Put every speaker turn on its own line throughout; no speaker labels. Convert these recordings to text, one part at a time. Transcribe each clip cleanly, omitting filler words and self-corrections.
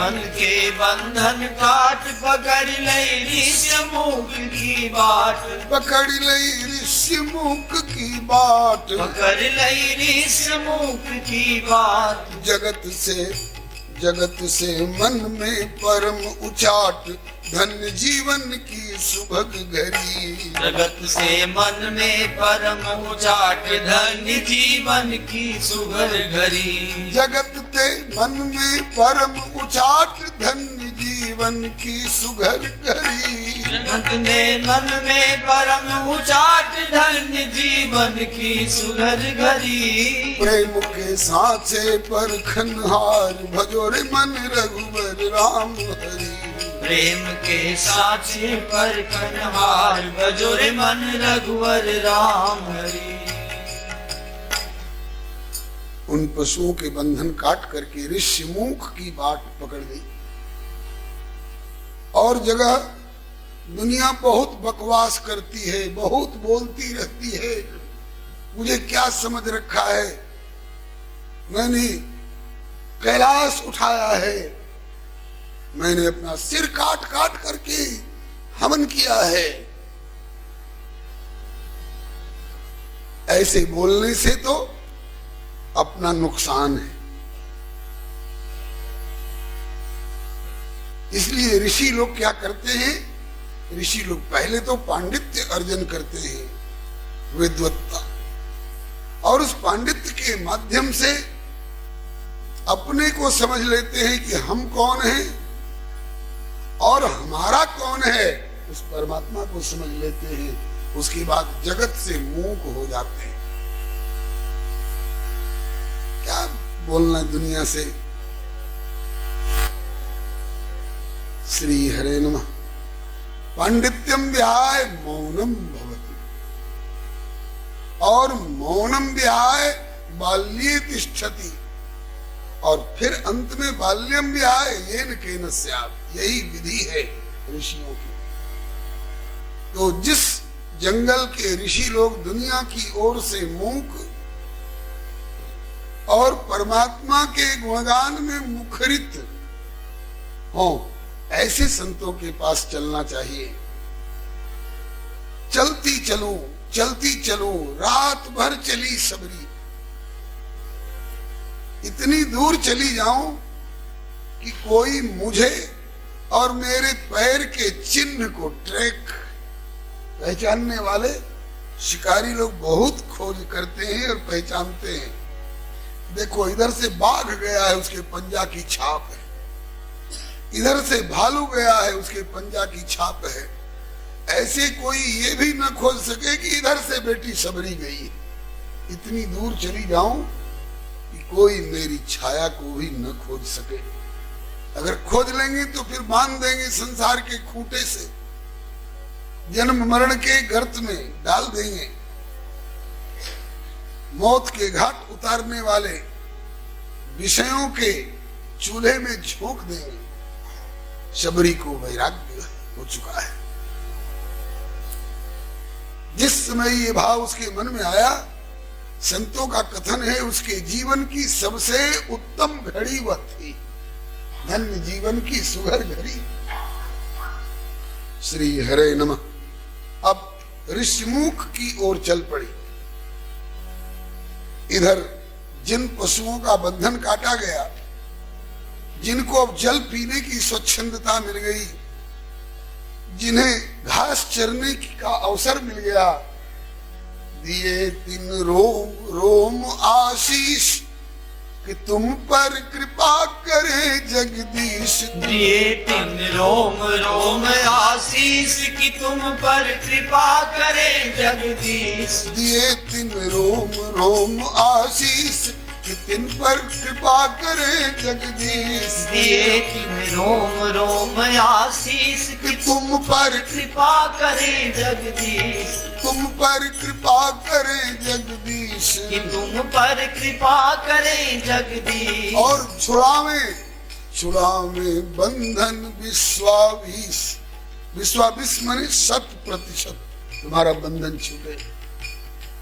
जीवन के बंधन काट, पकड़ लई ऋषि मुख की बाट,
पकड़ लई ऋषि मुख की बाट,
पकड़ लई ऋषि मुख की बात।
जगत से मन में परम उचाट, धन्य जीवन की सुभग घड़ी।
जगत से मन में परम उचाट, धन्य जीवन की सुघर घड़ी।
जगत से मन में परम उचाट, धन्य जीवन की सुघर घड़ी।
जगत में मन में परम उचाट, धन्य जीवन की सुघर घड़ी।
प्रेम के साँचे पर खनहार, भजो रे मन रघुवर राम हरि।
प्रेम के साँचे पर खनहार, भजो रे मन रघुवर राम हरि।
उन पशुओं के बंधन काट करके ऋषि मुख की बाट पकड़ ली। और जगह दुनिया बहुत बकवास करती है, बहुत बोलती रहती है, मुझे क्या समझ रखा है, मैंने कैलाश उठाया है, मैंने अपना सिर काट काट करके हवन किया है। ऐसे बोलने से तो अपना नुकसान है। इसलिए ऋषि लोग क्या करते हैं, ऋषि लोग पहले तो पांडित्य अर्जन करते हैं, विद्वत्ता, और उस पांडित्य के माध्यम से अपने को समझ लेते हैं कि हम कौन हैं और हमारा कौन है, उस परमात्मा को समझ लेते हैं। उसके बाद जगत से मूक हो जाते हैं। क्या बोलना दुनिया से। श्री हरे नमः। पांडित्यम विहाय मौनम भवति, और मौनम विहाय बाल्ये तिष्ठति, और फिर अंत में बाल्यम विहाय येन केन स्यात्। यही विधि है ऋषियों की। तो जिस जंगल के ऋषि लोग दुनिया की ओर से मूक और परमात्मा के गुणगान में मुखरित हो, ऐसे संतों के पास चलना चाहिए। चलती चलूं रात भर चली सबरी, इतनी दूर चली जाऊं कि कोई मुझे और मेरे पैर के चिन्ह को ट्रैक पहचानने वाले शिकारी लोग बहुत खोज करते हैं और पहचानते हैं। देखो, इधर से बाघ गया है, उसके पंजा की छाप है, इधर से भालू गया है, उसके पंजा की छाप है। ऐसे कोई ये भी न खोज सके कि इधर से बेटी सबरी गई। इतनी दूर चली जाऊं कि कोई मेरी छाया को भी न खोज सके। अगर खोज लेंगे तो फिर बांध देंगे संसार के खूंटे से, जन्म मरण के गर्त में डाल देंगे, मौत के घाट उतारने वाले विषयों के चूल्हे में झोंक देंगे। शबरी को वैराग्य हो चुका है। जिस समय ये भाव उसके मन में आया, संतों का कथन है उसके जीवन की सबसे उत्तम घड़ी वह थी, धन्य जीवन की सुघर घड़ी। श्री हरे नमः। अब ऋषिमुख की ओर चल पड़ी। इधर जिन पशुओं का बंधन काटा गया, जिनको अब जल पीने की स्वच्छंदता मिल गई, जिन्हें घास चरने का अवसर मिल गया, दिए तिन रोम रोम आशीष कि तुम पर कृपा करे जगदीश।
दिए तिन रोम रोम आशीष कि तुम पर कृपा करे जगदीश।
दिए तिन रोम रोम आशीष कि तुम पर कृपा करे जगदीश।
दिए तिन रोम रोम आशीष कि
तुम पर
कृपा करे जगदीश।
तुम पर कृपा करे जगदीश।
कि तुम पर कृपा करे जगदीश।
और छुड़ावे बंधन विश्वास। विश्वास माने 100% तुम्हारा बंधन छूटे।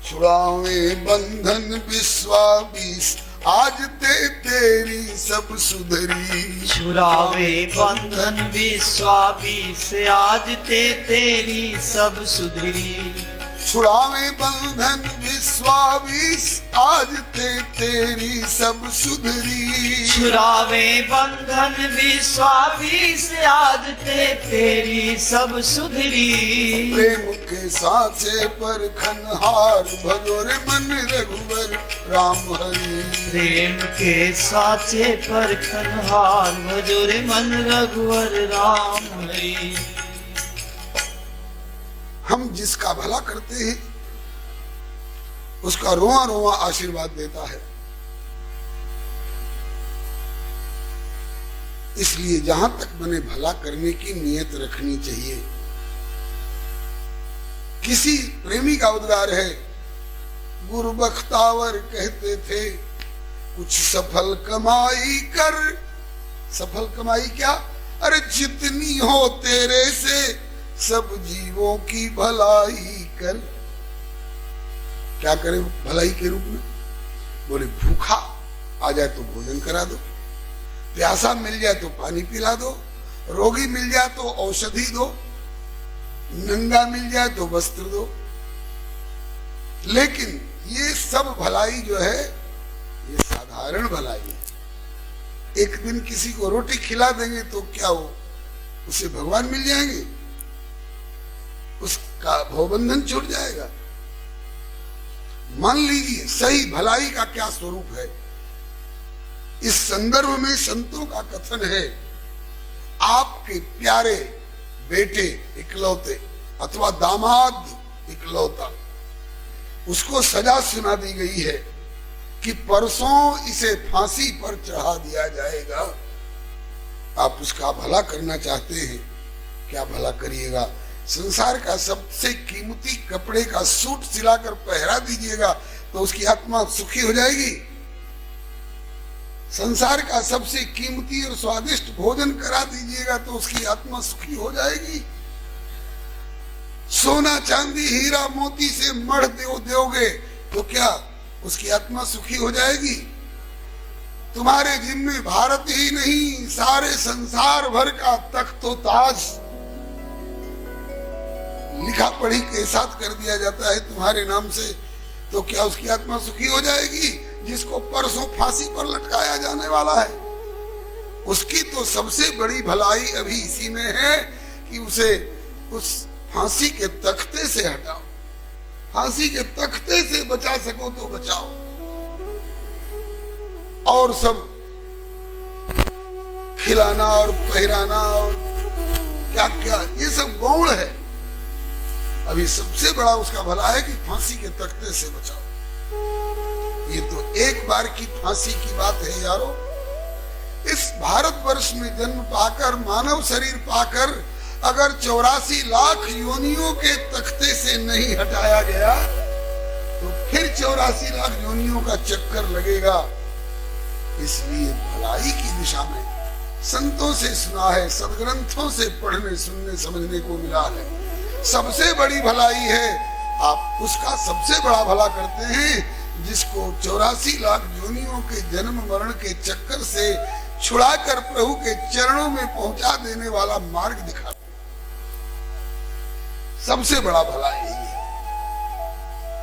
छुड़ावे बंधन विश्वास आज ते तेरी सब सुधरी।
छुरावे बंधन विश्वास आज ते तेरी सब सुधरी।
छुड़ावे बंधन विश्वास आज ते तेरी सब सुधरी।
छुरावे बंधन विश्वास आज ते तेरी सब सुधरी।
प्रेम के साचे पर खनहार भगोर मन रघुवर राम हरि।
प्रेम के साचे पर खनहार भजोरे मन रघुवर राम हरि।
हम जिसका भला करते हैं उसका रोआ रोआ आशीर्वाद देता है। इसलिए जहां तक बने भला करने की नियत रखनी चाहिए। किसी प्रेमी का उद्गार है, गुरु बख्तावर कहते थे कुछ सफल कमाई कर। सफल कमाई क्या? अरे जितनी हो तेरे से सब जीवों की भलाई कर। क्या करें भलाई के रूप में? बोले भूखा आ जाए तो भोजन करा दो, प्यासा मिल जाए तो पानी पिला दो, रोगी मिल जाए तो औषधि दो, नंगा मिल जाए तो वस्त्र दो। लेकिन ये सब भलाई जो है ये साधारण भलाई है। एक दिन किसी को रोटी खिला देंगे तो क्या हो, उसे भगवान मिल जाएंगे, उसका भवबंधन छूट जाएगा। मान लीजिए सही भलाई का क्या स्वरूप है। इस संदर्भ में संतों का कथन है, आपके प्यारे बेटे इकलौते अथवा दामाद इकलौता, उसको सजा सुना दी गई है कि परसों इसे फांसी पर चढ़ा दिया जाएगा। आप उसका भला करना चाहते हैं, क्या भला करिएगा? संसार का सबसे कीमती कपड़े का सूट सिलाकर पहरा दीजिएगा तो उसकी आत्मा सुखी हो जाएगी। संसार का सबसे कीमती और स्वादिष्ट भोजन करा दीजिएगा तो उसकी आत्मा सुखी हो जाएगी। सोना चांदी हीरा मोती से मढ़ दोगे तो क्या उसकी आत्मा सुखी हो जाएगी? तुम्हारे जिम्मे भारत ही नहीं सारे संसार भर का तख्त ताज लिखा पढ़ी के साथ कर दिया जाता है तुम्हारे नाम से, तो क्या उसकी आत्मा सुखी हो जाएगी? जिसको परसों फांसी पर लटकाया जाने वाला है, उसकी तो सबसे बड़ी भलाई अभी इसी में है कि उसे उस फांसी के तख्ते से हटाओ। फांसी के तख्ते से बचा सको तो बचाओ, और सब खिलाना और पहराना और क्या क्या ये सब गौण है। अभी सबसे बड़ा उसका भला है कि फांसी के तख्ते से बचाओ। ये तो एक बार की फांसी की बात है यारो। इस भारतवर्ष में जन्म पाकर मानव शरीर पाकर अगर 84 लाख योनियों के तख्ते से नहीं हटाया गया तो फिर 84 लाख योनियों का चक्कर लगेगा। इसलिए भलाई की दिशा में संतों से सुना है, सदग्रंथों से पढ़ने सुनने समझने को मिला है, सबसे बड़ी भलाई है आप उसका सबसे बड़ा भला करते हैं जिसको 84 लाख योनियों के जन्म मरण के चक्कर से छुड़ाकर प्रभु के चरणों में पहुंचा देने वाला मार्ग दिखाते। सबसे बड़ा भला यही है।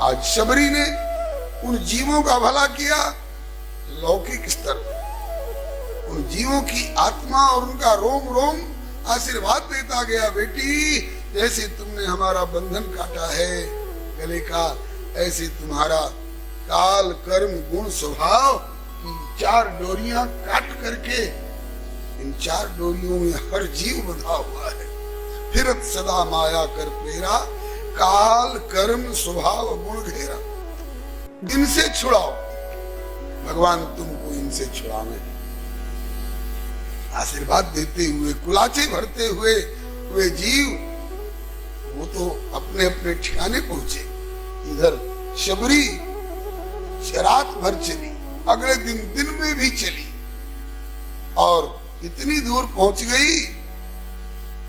आज शबरी ने उन जीवों का भला किया लौकिक स्तर पर, उन जीवों की आत्मा और उनका रोम रोम आशीर्वाद देता गया, बेटी जैसे तुमने हमारा बंधन काटा है गले का, ऐसे तुम्हारा काल कर्म गुण स्वभाव की 4 डोरियां काट करके इन 4 डोरियों में हर जीव बंधा हुआ है। फिरत सदा माया कर प्रेरा, काल कर्म स्वभाव गुण घेरा। इनसे छुड़ाओ, भगवान तुमको इनसे छुड़ावे। आशीर्वाद देते हुए कुलाचे भरते हुए वे जीव वो तो अपने अपने ठिकाने पहुंचे। इधर शबरी रात भर चली, अगले दिन में भी चली और इतनी दूर पहुंच गई,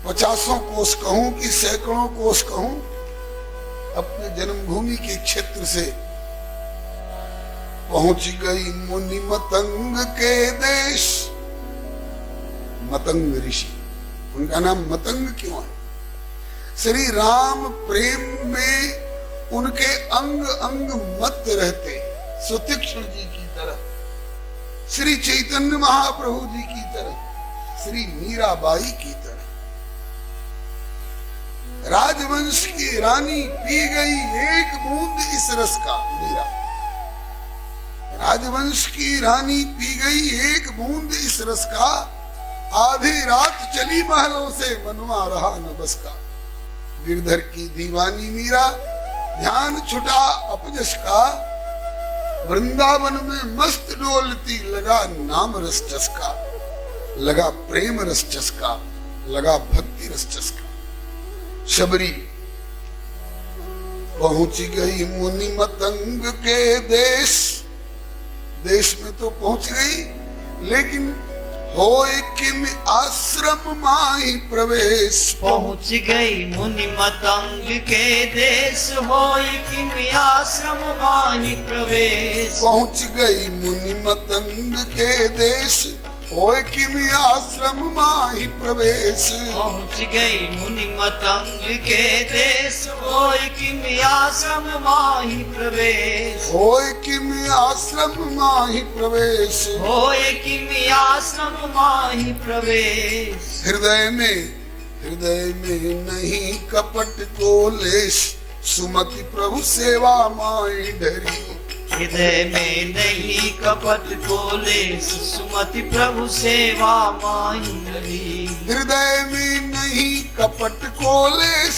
50 कोस कहूं कि सैकड़ों कोस कहूं, अपने जन्मभूमि के क्षेत्र से पहुंच गई मुनि मतंग के देश। मतंग ऋषि, उनका नाम मतंग क्यों है? श्री राम प्रेम में उनके अंग अंग मत रहते, सुतीक्ष्ण जी की तरह, श्री चैतन्य महाप्रभु जी की तरह, श्री मीराबाई की तरह। राजवंश की रानी पी गई एक बूंद इस रस का। मीरा राजवंश की रानी पी गई एक बूंद इस रस का। आधी रात चली महलों से, मनवा रहा न बस का। गिरधर की दीवानी मीरा, ध्यान छुटा अपजश का। वृंदावन में मस्त डोलती, लगा नाम रस चस्का, लगा प्रेम रस चस्का, लगा भक्ति रस चस्का। शबरी पहुंच गई मुनि मतंग के देश। देश में तो पहुंच गई, लेकिन होए किम आश्रम माही प्रवेश।
पहुंच गई मुनि मतंग के देश, होए किम आश्रम माही प्रवेश।
पहुंच गई मुनि मतंग के देश, होए किम आश्रम माही प्रवेश।
पहुंच गई मुनि मतंग के देश, होए किम आश्रम माही प्रवेश।
होए किम आश्रम माही प्रवेश।
होए किम आश्रम माही प्रवेश।
हृदय में नहीं कपट को लेश, सुमति प्रभु सेवा माई ढरी।
हृदय में नहीं कपट को लेश, सुमति प्रभु सेवा माही ढरी।
हृदय में नहीं कपट को लेश,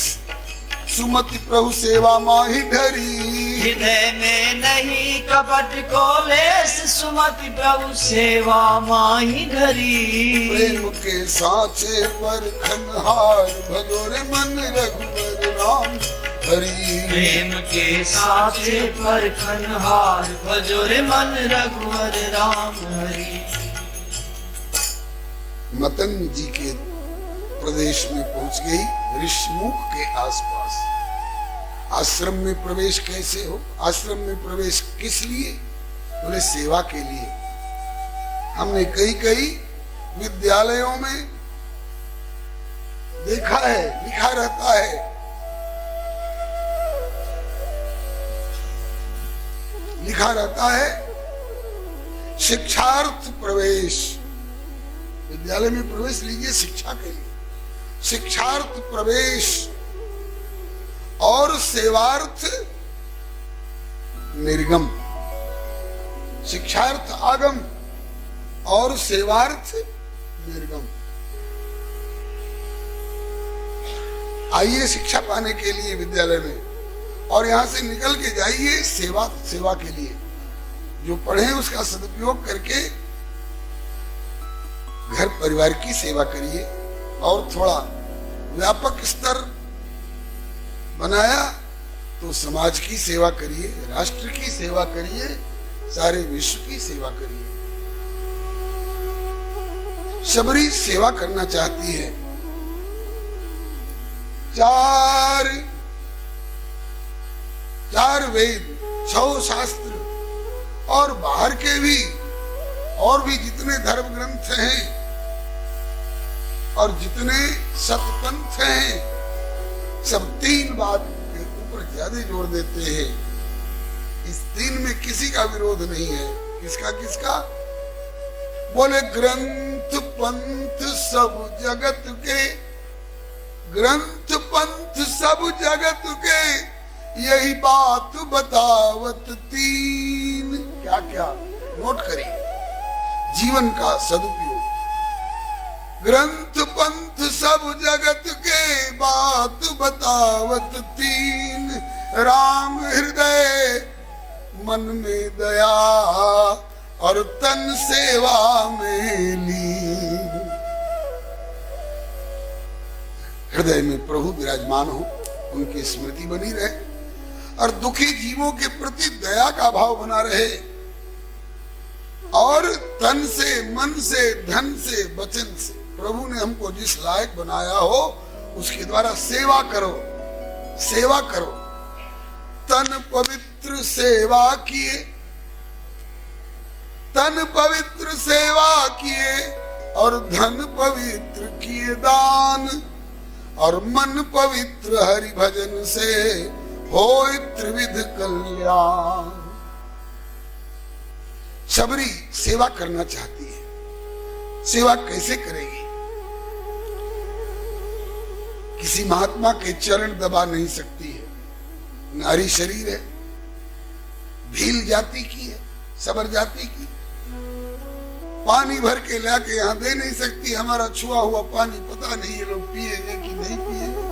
सुमति प्रभु सेवा माही ढरी।
हृदय में नहीं कपट को लेश, सुमति प्रभु सेवा माही ढरी।
प्रेम के साचे पर खनहार, भजोरे मन रघुवर राम हरि।
प्रेम के साचे पर खनहार, भजोरे मन रघुवर राम हरि।
मतंग जी के प्रदेश में पहुंच गई, ऋषिमुख के आसपास। आश्रम में प्रवेश कैसे हो? आश्रम में प्रवेश किस लिए? बोले सेवा के लिए। हमने कई विद्यालयों में देखा है, लिखा रहता है, शिक्षार्थ प्रवेश। विद्यालय में प्रवेश लीजिए शिक्षा के लिए। शिक्षार्थ प्रवेश और सेवार्थ निर्गम। शिक्षार्थ आगम और सेवार्थ निर्गम। आइए शिक्षा पाने के लिए विद्यालय में, और यहां से निकल के जाइए सेवा के लिए। जो पढ़े उसका सदुपयोग करके घर परिवार की सेवा करिए, और थोड़ा व्यापक स्तर बनाया तो समाज की सेवा करिए, राष्ट्र की सेवा करिए, सारे विश्व की सेवा करिए। शबरी सेवा करना चाहती है। चार वेद, 6 शास्त्र और बाहर के भी और भी जितने धर्म ग्रंथ हैं और जितने सतपंथ हैं, सब 3 बात के ऊपर ज्यादा जोर देते हैं। इस 3 में किसी का विरोध नहीं है। किसका? बोले ग्रंथ पंथ सब जगत के, ग्रंथ पंथ सब जगत के, यही बात बतावत 3। क्या नोट करिए, जीवन का सदुपयोग। ग्रंथ पंथ सब जगत के, बात बतावत 3। राम हृदय मन में दया, और तन सेवा में लीन। हृदय में प्रभु विराजमान हो, उनकी स्मृति बनी रहे, और दुखी जीवों के प्रति दया का भाव बना रहे, और तन से, मन से, धन से, वचन से प्रभु ने हमको जिस लायक बनाया हो उसके द्वारा सेवा करो। तन पवित्र सेवा किए, तन पवित्र सेवा किए और धन पवित्र किए दान, और मन पवित्र हरि भजन से होय त्रिविध कल्याण। शबरी सेवा करना चाहती है, सेवा कैसे करेगी? किसी महात्मा के चरण दबा नहीं सकती है, नारी शरीर है, भील जाति की है, सबर जाति की, पानी भर के लाके यहां दे नहीं सकती। हमारा छुआ हुआ पानी पता नहीं ये लोग पिएंगे कि नहीं पिएंगे,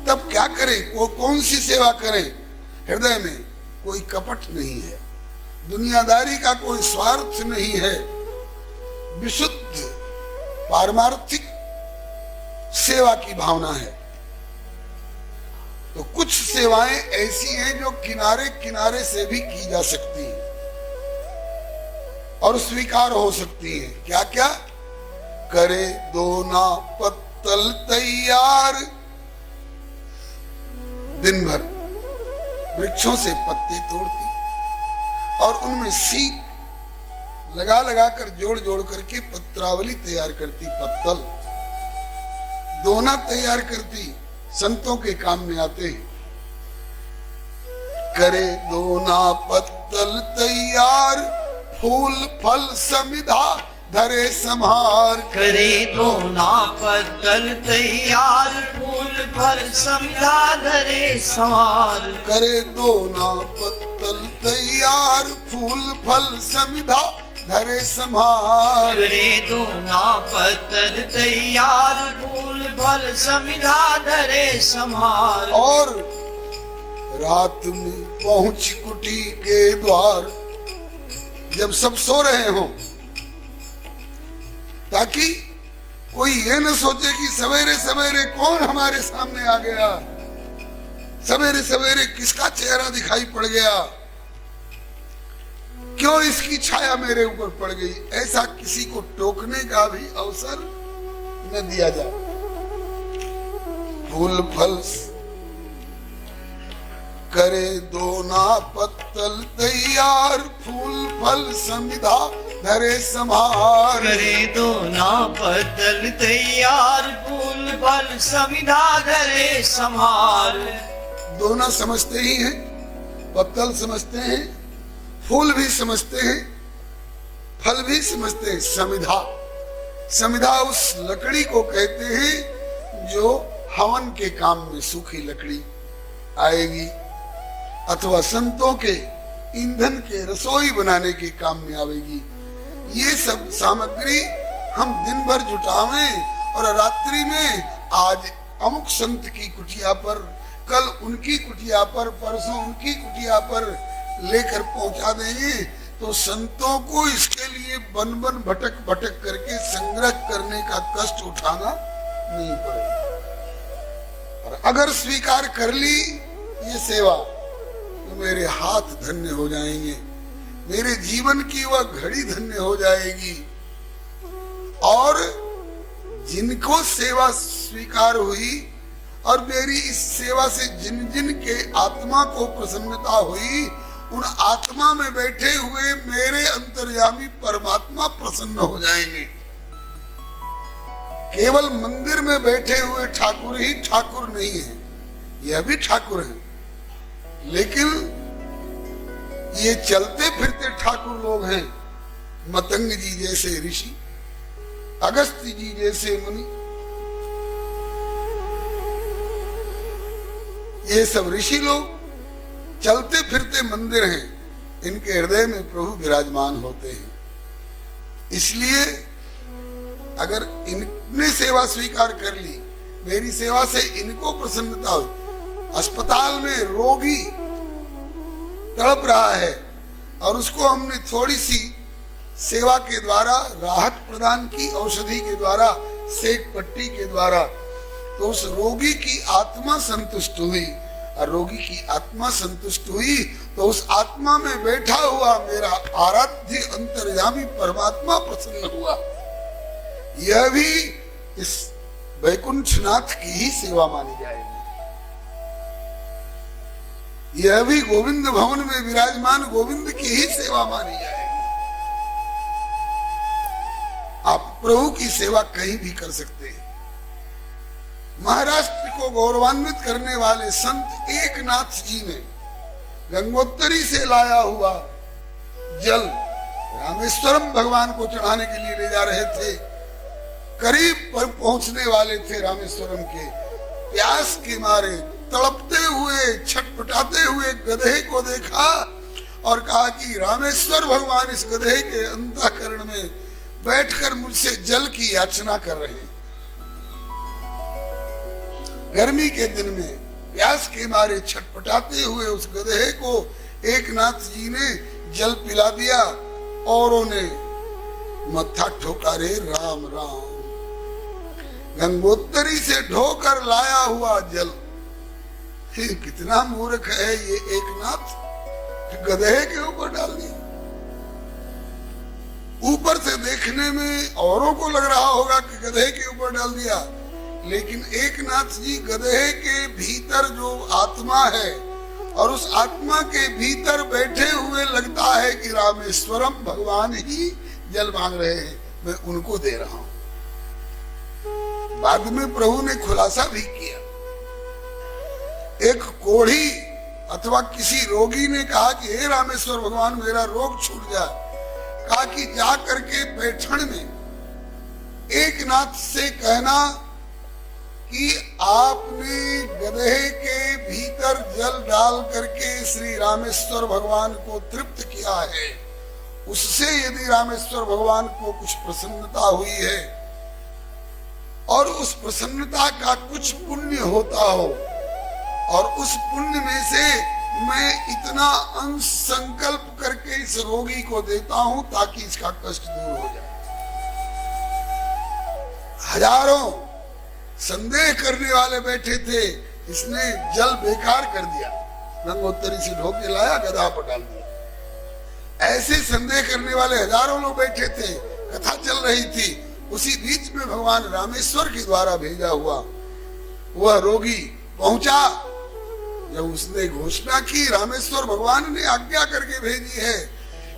तब क्या करें? वो कौन सी सेवा करें? हृदय में कोई कपट नहीं है, दुनियादारी का कोई स्वार्थ नहीं है, विशुद्ध पारमार्थिक सेवा की भावना है। तो कुछ सेवाएं ऐसी हैं जो किनारे किनारे से भी की जा सकती हैं और स्वीकार हो सकती हैं। क्या क्या? करे दोना पत्तल तैयार, दिन भर वृक्षों से पत्ते तोड़ती और उनमें सीख लगा लगा कर जोड़ जोड़ करके पत्रावली तैयार करती, पत्तल दोना तैयार करती, संतों के काम में आते हैं। करे दोना पत्तल तैयार, फूल फल समिधा धरे संहार।
करे दोना पत्तल तैयार, फूल फल समिधा धरे संहार।
करे दोना पत्तल तैयार, फूल फल समिधा धरे संहार।
करे दोना पत्तल तैयार, फूल फल समिधा धरे संहार।
और रात में पहुंच कुटी के द्वार, जब सब सो रहे हों, ताकि कोई ये न सोचे कि सवेरे सवेरे कौन हमारे सामने आ गया, सवेरे सवेरे किसका चेहरा दिखाई पड़ गया, क्यों इसकी छाया मेरे ऊपर पड़ गई, ऐसा किसी को टोकने का भी अवसर न दिया जाए। फूल फल करे दोना पत्तल तैयार, फूल फल समिधा धरे संहार।
करे दोना पत्तल तैयार, फूल फल समिधा धरे संहार।
दोना समझते ही हैं, पत्तल समझते हैं, फूल भी समझते हैं, फल भी समझते हैं। समिधा, समिधा उस लकड़ी को कहते हैं जो हवन के काम में सूखी लकड़ी आएगी, अथवा संतों के ईंधन के रसोई बनाने के काम में आवेगी। ये सब सामग्री हम दिन भर जुटावें और रात्रि में आज अमुक संत की कुटिया पर, कल उनकी कुटिया पर, परसों उनकी कुटिया पर लेकर पहुंचा देंगे, तो संतों को इसके लिए बन बन भटक भटक करके संग्रह करने का कष्ट उठाना नहीं पड़ेगा। और अगर स्वीकार कर ली ये सेवा, तो मेरे हाथ धन्य हो जाएंगे, मेरे जीवन की वह घड़ी धन्य हो जाएगी। और जिनको सेवा स्वीकार हुई और मेरी इस सेवा से जिन जिन के आत्मा को प्रसन्नता हुई, उन आत्मा में बैठे हुए मेरे अंतर्यामी परमात्मा प्रसन्न हो जाएंगे। केवल मंदिर में बैठे हुए ठाकुर ही ठाकुर नहीं है, यह भी ठाकुर है, लेकिन ये चलते फिरते ठाकुर लोग हैं। मतंग जी जैसे ऋषि, अगस्त्य जी जैसे मुनि, ये सब ऋषि लोग चलते फिरते मंदिर हैं, इनके हृदय में प्रभु विराजमान होते हैं। इसलिए अगर इनने सेवा स्वीकार कर ली, मेरी सेवा से इनको प्रसन्नता हुई, अस्पताल में रोगी तड़प रहा है और उसको हमने थोड़ी सी सेवा के द्वारा राहत प्रदान की, औषधि के द्वारा, सेक पट्टी के द्वारा, तो उस रोगी की आत्मा संतुष्ट हुई। और रोगी की आत्मा संतुष्ट हुई तो उस आत्मा में बैठा हुआ मेरा आराध्य अंतर्यामी परमात्मा प्रसन्न हुआ। यह भी इस वैकुंठनाथ की ही सेवा मानी जाएगी। यह भी गोविंद भवन में विराजमान गोविंद की ही सेवा मानी जाएगी। प्रभु की सेवा कहीं भी कर सकते हैं। महाराष्ट्र को गौरवान्वित करने वाले संत एकनाथ जी ने गंगोत्तरी से लाया हुआ जल रामेश्वरम भगवान को चढ़ाने के लिए ले जा रहे थे। करीब पर पहुंचने वाले थे रामेश्वरम के, प्यास के मारे तड़पते हुए छटपटाते हुए गधे को देखा और कहा कि रामेश्वर भगवान इस गधे के अंतःकरण में बैठकर मुझसे जल की याचना कर रहे हैं। गर्मी के दिन में प्यास के मारे छटपटाते हुए उस गधे को एकनाथ जी ने जल पिला दिया और उन्हें मत्था ठोका, रे राम राम। गंगोत्तरी से ढोकर लाया हुआ जल, कितना मूर्ख है ये एकनाथ, गधे के ऊपर डाल दिया। ऊपर से देखने में औरों को लग रहा होगा कि गधे के ऊपर डाल दिया, लेकिन एकनाथ जी गधे के भीतर जो आत्मा है और उस आत्मा के भीतर बैठे हुए लगता है कि रामेश्वरम भगवान ही जल मांग रहे हैं, मैं उनको दे रहा हूं। बाद में प्रभु ने खुलासा भी किया। एक कोढ़ी अथवा किसी रोगी ने कहा कि हे रामेश्वर भगवान मेरा रोग छूट जाए, कहा कि जा करके पैठण में एकनाथ से कहना कि आपने गधे के भीतर जल डाल करके श्री रामेश्वर भगवान को तृप्त किया है, उससे यदि रामेश्वर भगवान को कुछ प्रसन्नता हुई है और उस प्रसन्नता का कुछ पुण्य होता हो और उस पुण्य में से मैं इतना अंश संकल्प करके इस रोगी को देता हूं ताकि इसका कष्ट दूर हो जाए। हजारों संदेह करने वाले बैठे थे, इसने जल बेकार कर दिया, गंगोत्तरी से ढो के लाया, गधा पर डाल दिया। ऐसे संदेह करने वाले हजारों लोग बैठे थे, कथा चल रही थी। उसी बीच में भगवान रामेश्वर के द्वारा भेजा हुआ वह रोगी पहुंचा। जब उसने घोषणा की, रामेश्वर भगवान ने आज्ञा करके भेजी है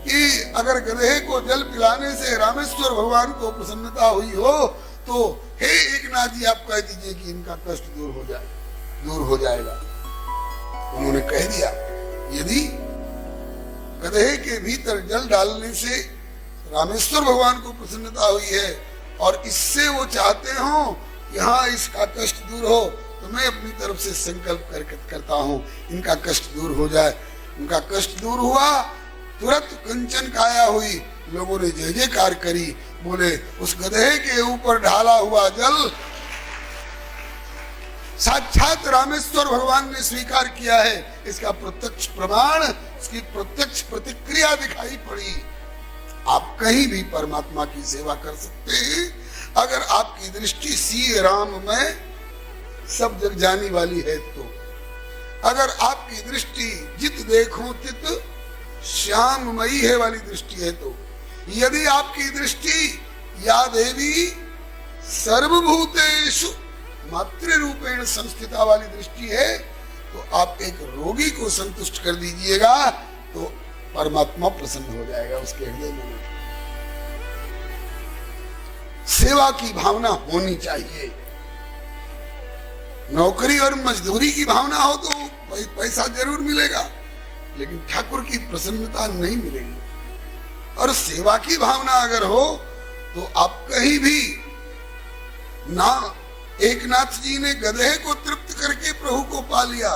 कि अगर गधे को जल पिलाने से रामेश्वर भगवान को प्रसन्नता हुई हो तो हे एकनाथ जी आप कह दीजिए कि इनका कष्ट दूर हो जाएगा। उन्होंने कह दिया, यदि गधे के भीतर जल डालने से रामेश्वर भगवान को प्रसन्नता हुई है और इससे वो चाहते हो कि हाँ इसका कष्ट दूर हो, तो मैं अपनी तरफ से संकल्प करता हूँ इनका कष्ट दूर हो जाए। उनका कष्ट दूर हुआ, तुरंत कंचन काया हुई, लोगों ने जय जयकार करी, बोले उस गधे के ऊपर ढाला हुआ जल साक्षात रामेश्वर भगवान ने स्वीकार किया है। इसका प्रत्यक्ष प्रमाण, इसकी प्रत्यक्ष प्रतिक्रिया दिखाई पड़ी। आप कहीं भी परमात्मा की सेवा कर सकते हैं अगर आपकी दृष्टि सी राम में सब जग जानी वाली है तो। अगर आपकी दृष्टि जित देखो तित श्याममयी है वाली दृष्टि है तो। यदि आपकी दृष्टि या देवी सर्वभूतेषु मातृ रूपेण संस्थिता वाली दृष्टि है तो आप एक रोगी को संतुष्ट कर दीजिएगा तो परमात्मा प्रसन्न हो जाएगा उसके हृदय में। सेवा की भावना होनी चाहिए। नौकरी और मजदूरी की भावना हो तो पैसा जरूर मिलेगा, लेकिन ठाकुर की प्रसन्नता नहीं मिलेगी। और सेवा की भावना अगर हो तो आप कहीं भी ना, एकनाथ जी ने गधे को तृप्त करके प्रभु को पा लिया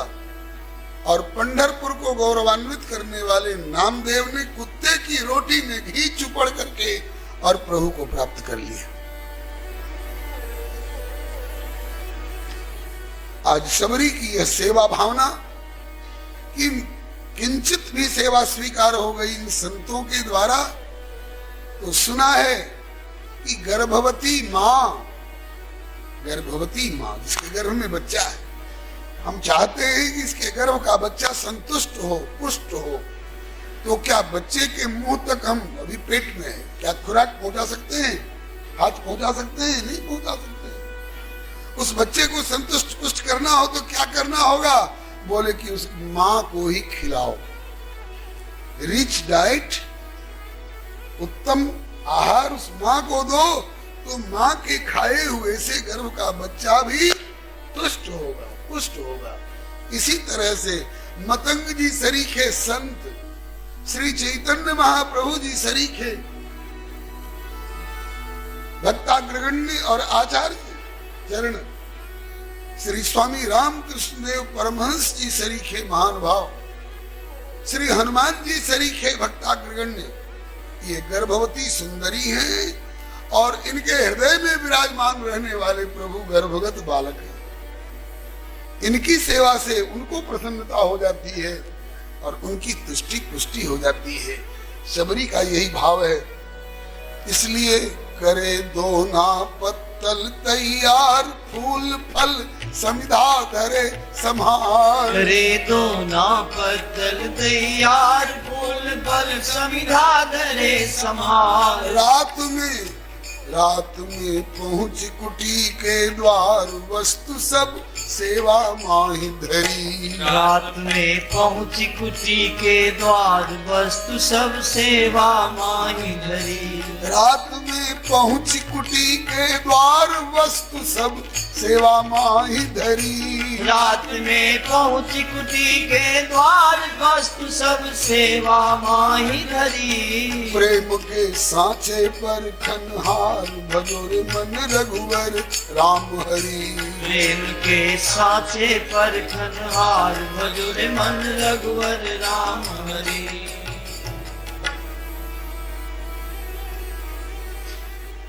और पंढरपुर को गौरवान्वित करने वाले नामदेव ने कुत्ते की रोटी में घी चुपड़ करके और प्रभु को प्राप्त कर लिया। आज सबरी की यह सेवा भावना कि किंचित भी सेवा स्वीकार हो गई इन संतों के द्वारा, तो सुना है कि गर्भवती माँ जिसके गर्भ में बच्चा है, हम चाहते हैं कि इसके गर्भ का बच्चा संतुष्ट हो, पुष्ट हो, तो क्या बच्चे के मुंह तक हम अभी पेट में है, क्या खुराक पहुंचा सकते हैं? हाथ पहुंचा सकते हैं? नहीं पहुंचा सकते। उस बच्चे को संतुष्ट पुष्ट करना हो तो क्या करना होगा? बोले कि उस माँ को ही खिलाओ। रिच डाइट, उत्तम आहार उस माँ को दो तो माँ के खाए हुए से गर्भ का बच्चा भी तुष्ट होगा, पुष्ट होगा। इसी तरह से मतंग जी सरीखे संत, श्री चैतन्य महाप्रभु जी सरीखे भक्ताग्रगण्य और आचार्य चरण, श्री स्वामी रामकृष्ण देव परमहंस जी सरीखे महानुभाव, श्री हनुमान जी सरीखे भक्ताग्रगण्य, ये गर्भवती सुंदरी हैं और इनके हृदय में विराजमान रहने वाले प्रभु गर्भगत बालक हैं। इनकी सेवा से उनको प्रसन्नता हो जाती है और उनकी तुष्टि पुष्टि हो जाती है। शबरी का यही भाव है। इसलिए करे दोना पत्तल तैयार, फूल फल समिधा धरे संहार।
करे दोना पत्तल तैयार, फूल फल समिधा धरे संहार।
रात में पहुँच कुटी के द्वार, वस्तु सब सेवा माही धरी।
रात में पहुँच कुटी के द्वार, वस्तु सब सेवा माही धरी।
रात में पहुँच कुटी के द्वार, वस्तु सब सेवा माही धरी।
रात में पहुँच कुटी के द्वार, वस्तु सब सेवा माही धरी।
प्रेम के सांचे पर खनहार, भजोरे मन रघुवर राम हरि।
प्रेम के सांचे पर खनहार, भजोरे मन रघुवर राम हरि।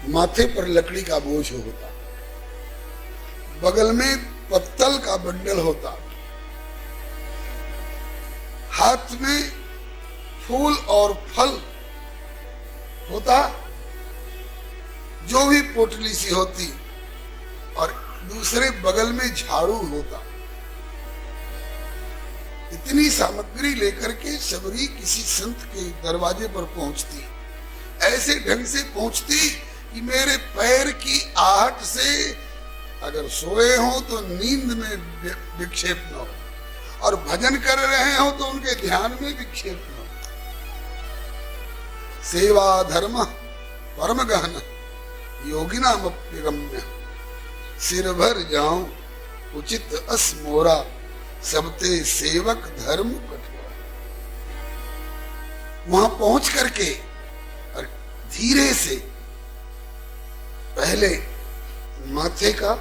माथे पर लकड़ी का बोझ होता, बगल में पत्तल का बंडल होता, हाथ में फूल और फल होता, जो भी पोटली सी होती, और दूसरे बगल में झाड़ू होता। इतनी सामग्री लेकर के शबरी किसी संत के दरवाजे पर पहुंचती, ऐसे ढंग से पहुंचती कि मेरे पैर की आहट से अगर सोए हो तो नींद में विक्षेप न हो, और भजन कर रहे हो तो उनके ध्यान में विक्षेप न हो। सेवा धर्म परम गहन, योगिनाम अप्यगम्य। सिर भर जाऊं उचित अस मोरा, सबते सेवक धर्म कठोरा। वहां पहुंच करके और धीरे से पहले माथे का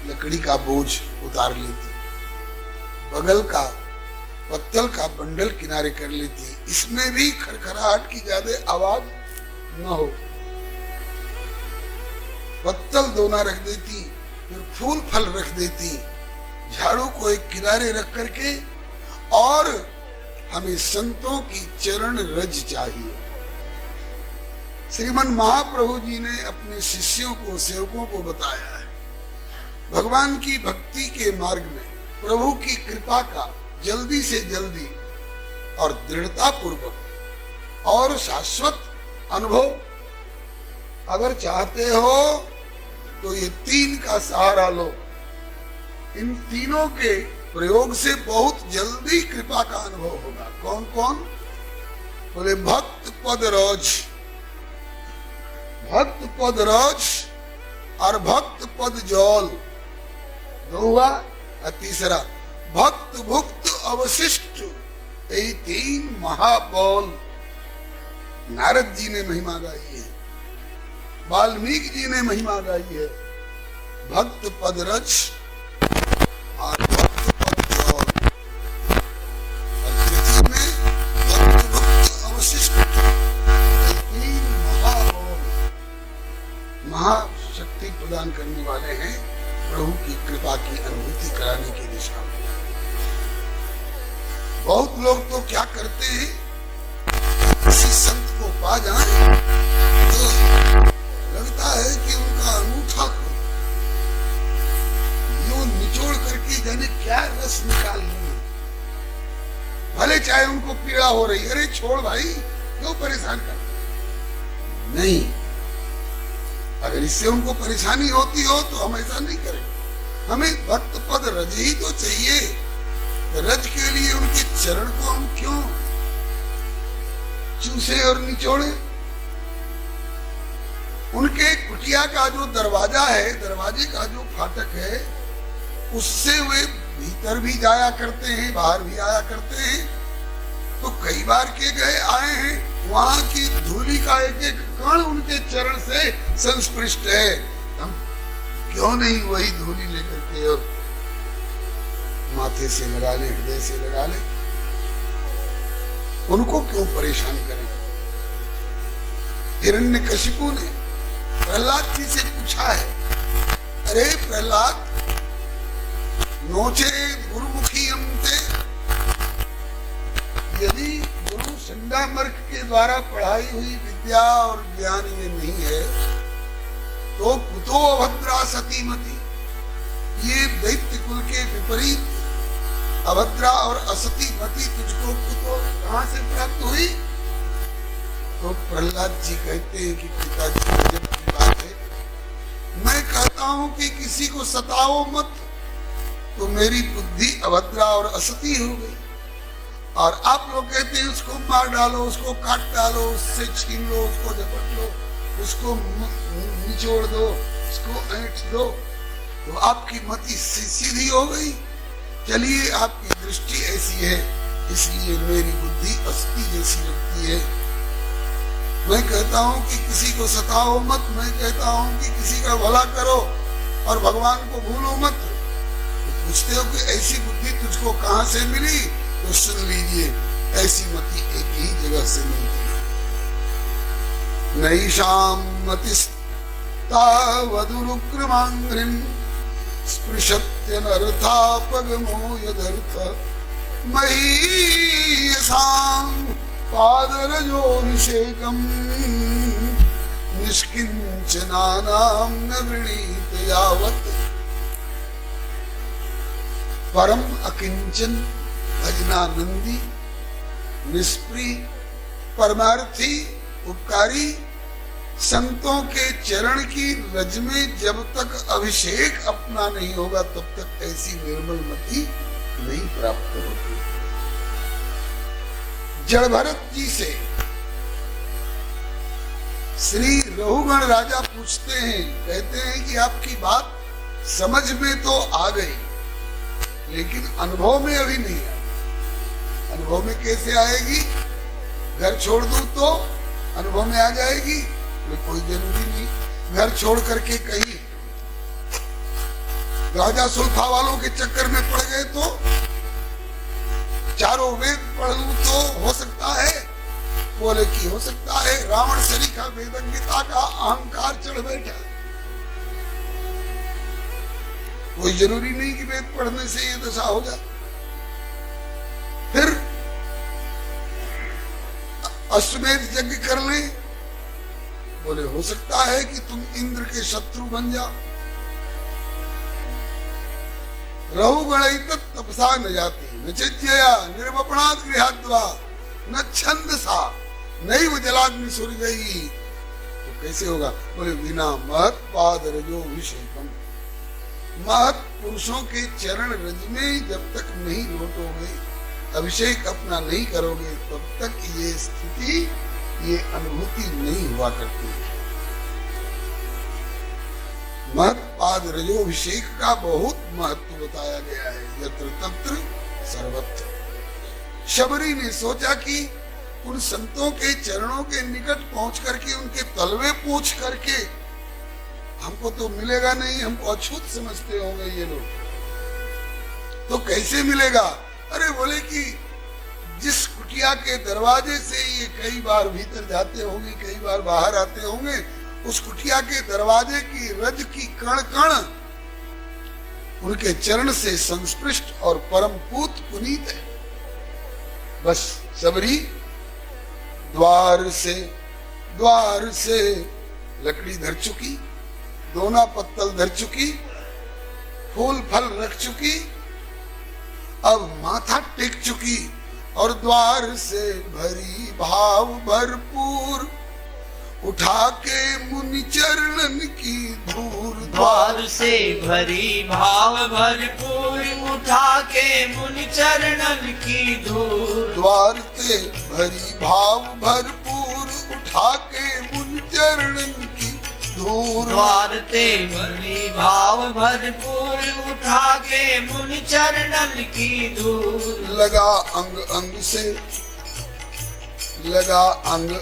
लकड़ी का बोझ उतार लेती, बगल का पत्तल का बंडल किनारे कर लेती, इसमें भी खड़खड़ाहट की ज्यादा आवाज न हो। पत्तल दोना रख देती, फिर फूल फल रख देती, झाड़ू को एक किनारे रख करके, और हमें संतों की चरण रज चाहिए। श्रीमन महाप्रभु जी ने अपने शिष्यों को, सेवकों को बताया है, भगवान की भक्ति के मार्ग में प्रभु की कृपा का जल्दी से जल्दी और दृढ़ता पूर्वक और शाश्वत अनुभव अगर चाहते हो तो ये तीन का सहारा लो। इन तीनों के प्रयोग से बहुत जल्दी कृपा का अनुभव होगा। कौन कौन? बोले भक्त पद रोज, भक्त पद रोज और भक्त पद जौल, दो हुआ। और तीसरा भक्त भुक्त अवशिष्ट, ये तीन महाबोल नारद जी ने महिमा गाई है, वाल्मीकि जी ने महिमा गाई है। भक्त पद रज और भक्त पद जौल, और पृथ्वी में भक्त भुक्त अवशिष्ट, तीन महाबोल महाशक्ति प्रदान करने वाले हैं प्रभु की कृपा की अनुभूति कराने की दिशा में। बहुत लोग तो क्या करते हैं, किसी संत को पा जाए तो लगता है कि उनका अंगूठा को यूं निचोड़ करके जाने क्या रस निकाल लूं, भले चाहे उनको पीड़ा हो रही, अरे छोड़ भाई, क्यों परेशान कर। नहीं, अगर इससे उनको परेशानी होती हो तो हम ऐसा नहीं करें। हमें भक्त पद रज ही तो चाहिए। रज के लिए उनके चरण को हम क्यों चूसे और निचोड़े? उनके कुटिया का जो दरवाजा है, दरवाजे का जो फाटक है, उससे वे भीतर भी जाया करते हैं, बाहर भी आया करते हैं। तो कई बार के गए आए हैं, वहां की धूलि का एक एक कण उनके चरण से संस्पृष्ट है। हम क्यों नहीं वही धूलि लेकर के और माथे से लगा ले, हृदय से लगा ले? उनको क्यों परेशान करें? हिरण्यकशिपु ने प्रहलाद जी से पूछा है, अरे प्रहलाद, नोचे गुरुमुखी अंते, यदि गुरु संडामर्क के द्वारा पढ़ाई हुई विद्या और ज्ञान ये नहीं है, तो कुतो अभद्रा सतीमती, ये दैत्य कुल के विपरीत अभद्रा और असती मती तुझको कुतो कहां से प्राप्त हुई? तो प्रहलाद जी कहते हैं कि पिताजी गजब की बात है, मैं कहता हूं कि किसी को सताओ मत, तो मेरी बुद्धि अभद्रा और असती हो गई, और आप लोग कहते हैं उसको मार डालो, उसको काट डालो, उससे छीन लो, उसको झपट लो, उसको निचोड़ दो, उसको ऐंठ दो, तो आपकी मति सीधी हो गई। चलिए, आपकी दृष्टि ऐसी है, इसलिए मेरी बुद्धि अस्थि जैसी लगती है। मैं कहता हूं कि किसी को सताओ मत, मैं कहता हूं कि किसी का भला करो और भगवान को भूलो मत। तो पूछते हो कि ऐसी बुद्धि तुझको कहां से मिली? तो सुन लीजिए, ऐसी मति एक ही जगह से मिलती है। नैषाम मतिस्तावदुरुक्रमांघ्रिम स्पृशत्यनर्थापगमो यदर्थ महीयसां पादरजोऽभिषेकं निष्किंचनानां न वृणीत यावत्। परम अकिंचन भजनानंदी निष्प्रिय परमार्थी उपकारी संतों के चरण की रज में जब तक अभिषेक अपना नहीं होगा, तब तक ऐसी निर्मल मति नहीं प्राप्त होती। जड़ भरत जी से श्री रघुगण राजा पूछते हैं, कहते हैं कि आपकी बात समझ में तो आ गई, लेकिन अनुभव में अभी नहीं आई। अनुभव में कैसे आएगी? घर छोड़ दूं तो अनुभव में आ जाएगी? कोई जरूरी नहीं। घर छोड़ करके कहीं राजा सुल्फा वालों के चक्कर में पड़ गए तो चारों वेद पढ़ लूं तो हो सकता है? बोले कि हो सकता है। रावण सरीखा वेदज्ञता का अहंकार चढ़ बैठा। कोई जरूरी नहीं कि वेद पढ़ने से ये दशा हो जाए। फिर अश्वमेध यज्ञ कर लें, बोले हो सकता है कि तुम इंद्र के शत्रु बन जाओ। रहुगण तपसा न जाती न चिज्जया निर्वपणात् गृहाद्वा न छंदसा नैव जलाग्नि सुरगई। तो कैसे होगा? बोले बिना महत पाद रजोभिषेकम, महत पुरुषों के चरण रज में जब तक नहीं लोटोगे, अभिषेक अपना नहीं करोगे, तब तक ये स्थिति, ये अनुभूति नहीं हुआ करती है। महत पाद रजोभिषेक का बहुत महत्व बताया गया है। यत्र तत्र सर्वत्र। शबरी ने सोचा कि उन संतों के चरणों के निकट पहुंच करके उनके तलवे पूछ करके हमको तो मिलेगा नहीं, हमको अछूत समझते होंगे ये लोग, तो कैसे मिलेगा? अरे बोले कि जिस कुटिया के दरवाजे से ये कई बार भीतर जाते होंगे, कई बार बाहर आते होंगे, उस कुटिया के दरवाजे की रज की कण कण उनके चरण से संस्पृष्ट और परम पूत पुनीत है। बस सबरी द्वार से लकड़ी धर चुकी, दोना पत्तल धर चुकी, फूल फल रख चुकी, अब माथा टेक चुकी, और द्वार से भरी भाव भरपूर उठा के मुनि चरणन की धूल।
द्वार से भरी भाव भरपूर उठा के मुनि चरणन की धूल।
द्वार से भरी भाव भरपूर उठा के मुनि चरणन की धूर।
द्वार ते बलि भाव भरपूर उठा के मुनि चरणन की धूल।
लगा अंग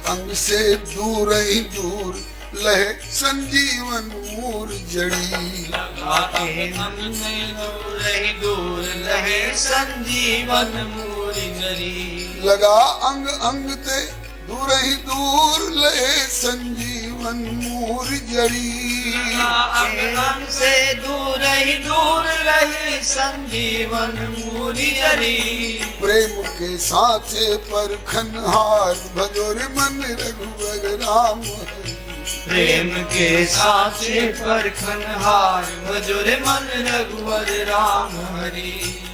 अंग से दूर ही दूर लहे संजीवन मूर जड़ी।
लगा के अंग से दूर ही दूर लहे संजीवन मूर जड़ी।
लगा अंग ते दूर ही दूर लहे संजीवन मूर जड़ी।
अंग से दूर ही दूर रहे संजीवन मूर जड़ी।
प्रेम के साचे पर खनहार भजोर मन रघुवर राम।
प्रेम के साचे पर खनहार भजोर मन रघुवर राम हरि।